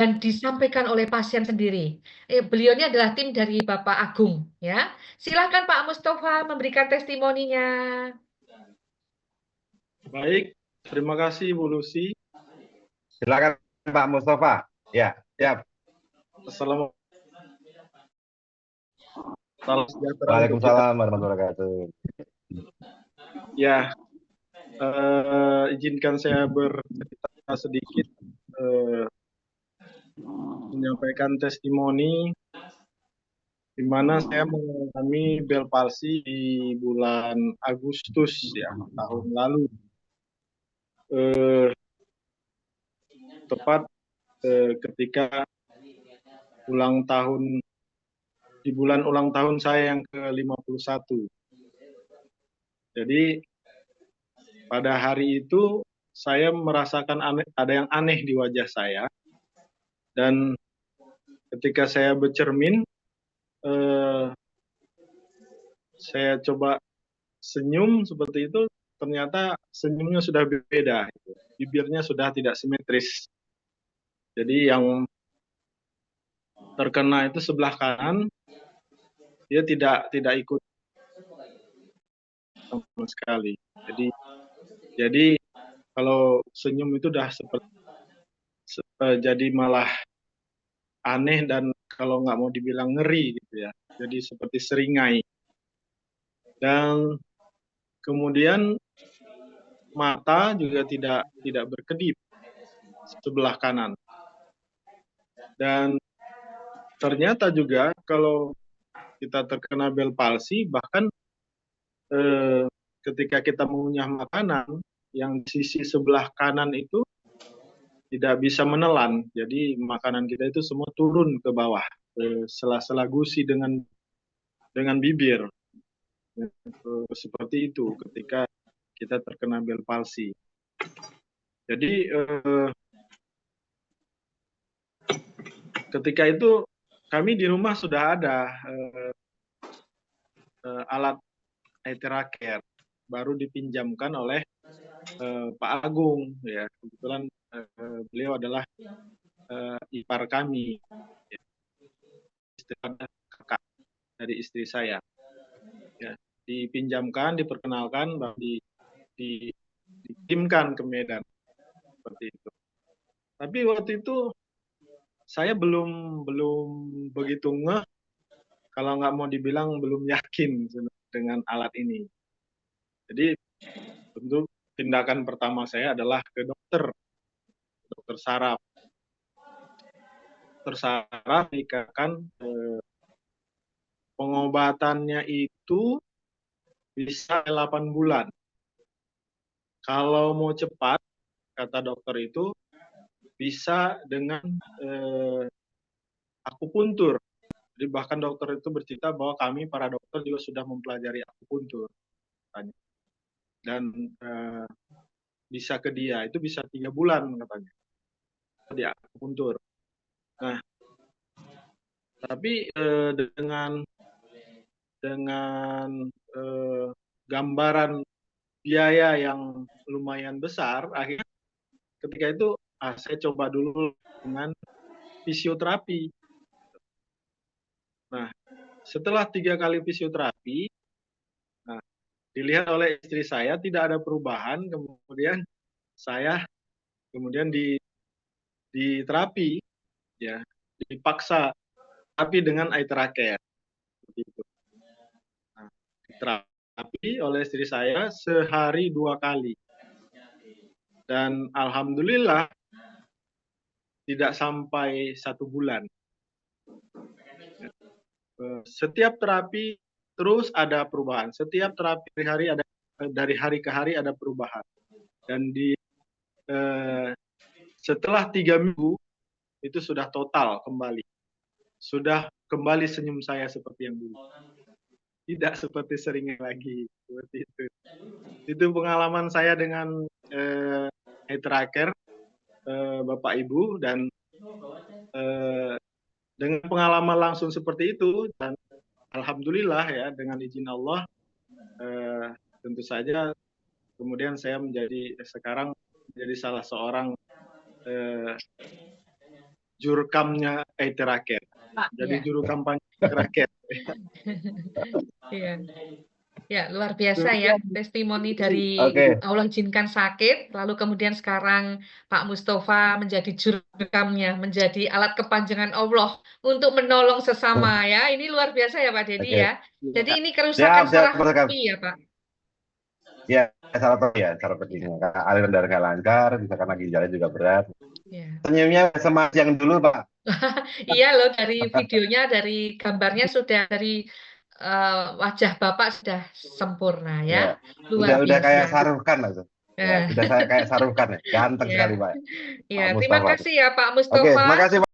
dan disampaikan oleh pasien sendiri. Beliau ini adalah tim dari Bapak Agung, ya. Silakan Pak Mustafa memberikan testimoninya. Baik, terima kasih Bu Lucy. Silakan Pak Mustafa. Ya, siap. Assalamualaikum. Salam sejahtera untuk kita. Waalaikumsalam warahmatullahi wabarakatuh. Ya, izinkan saya bercerita sedikit, menyampaikan testimoni di mana saya mengalami Bell palsy di bulan Agustus ya tahun lalu. Tepat ketika di bulan ulang tahun saya yang ke-51. Jadi pada hari itu saya merasakan ada yang aneh di wajah saya, dan ketika saya bercermin, saya coba senyum seperti itu, ternyata senyumnya sudah berbeda, bibirnya sudah tidak simetris. Jadi yang terkena itu sebelah kanan, dia tidak ikut sama sekali. Jadi kalau senyum itu sudah jadi malah aneh, dan kalau nggak mau dibilang ngeri gitu ya. Jadi seperti seringai. Dan kemudian mata juga tidak berkedip sebelah kanan. Dan ternyata juga kalau kita terkena Bell palsy, bahkan ketika kita mengunyah makanan, yang di sisi sebelah kanan itu tidak bisa menelan. Jadi makanan kita itu semua turun ke bawah, ke sela-sela gusi dengan bibir. Seperti itu ketika kita terkena Bell palsy. Jadi ketika itu kami di rumah sudah ada alat Aetheracare, baru dipinjamkan oleh Pak Agung ya. Kebetulan beliau adalah ipar kami, ya. Kakak dari istri saya. Ya, dipinjamkan, diperkenalkan, baru dikirimkan ke Medan seperti itu. Tapi waktu itu saya belum begitu ngeh, kalau nggak mau dibilang belum yakin dengan alat ini. Jadi tentu tindakan pertama saya adalah ke dokter saraf. Dokter saraf dikatakan pengobatannya itu bisa 8 bulan. Kalau mau cepat, kata dokter itu, bisa dengan akupuntur. Jadi bahkan dokter itu bercerita bahwa kami para dokter juga sudah mempelajari akupuntur. Dan bisa ke dia, itu bisa 3 bulan katanya. Di akupuntur. Nah, tapi dengan gambaran biaya yang lumayan besar, akhirnya ketika itu saya coba dulu dengan fisioterapi. Nah, setelah 3 kali fisioterapi, dilihat oleh istri saya tidak ada perubahan, kemudian saya di terapi, ya, dipaksa terapi dengan Aetheracare. Nah, terapi oleh istri saya sehari 2 kali. Dan alhamdulillah tidak sampai 1 bulan. Setiap terapi terus ada perubahan. Setiap terapi dari hari ke hari ada perubahan. Dan setelah 3 minggu itu sudah total kembali. Sudah kembali senyum saya seperti yang dulu. Tidak seperti seringnya lagi. Seperti itu. Itu pengalaman saya dengan Aetheracare, Bapak Ibu, dan dengan pengalaman langsung seperti itu, dan alhamdulillah ya, dengan izin Allah, tentu saja kemudian saya sekarang menjadi salah seorang jurukamnya IT Raket. Jadi Iya, juru kampanye Raket. iya. Ya, luar biasa ya testimoni dari Oke. Allah izinkan sakit, lalu kemudian sekarang Pak Mustafa menjadi jurukamnya, menjadi alat kepanjangan Allah untuk menolong sesama ya. Ini luar biasa ya Pak Dedi Oke. ya. Jadi ini Siap, kerusakan siap, saraf Mas Rekam. ya Pak. Ya, salah pentingnya. Karena aliran darah nggak lancar, misalkan lagi jalan juga berat. Ya. Senyumnya semas yang dulu, Pak. Iya loh, dari videonya, dari gambarnya sudah, dari wajah Bapak sudah sempurna ya. Ya, Luar udah biasa. kayak Sarukan lah tuh. Ya, Eh, sudah saya kayak Sarukan ya. Ganteng ya. sekali, Pak. Ya, Pak terima Mustafa. kasih ya Pak Oke, Mustafa. makasih, Pak.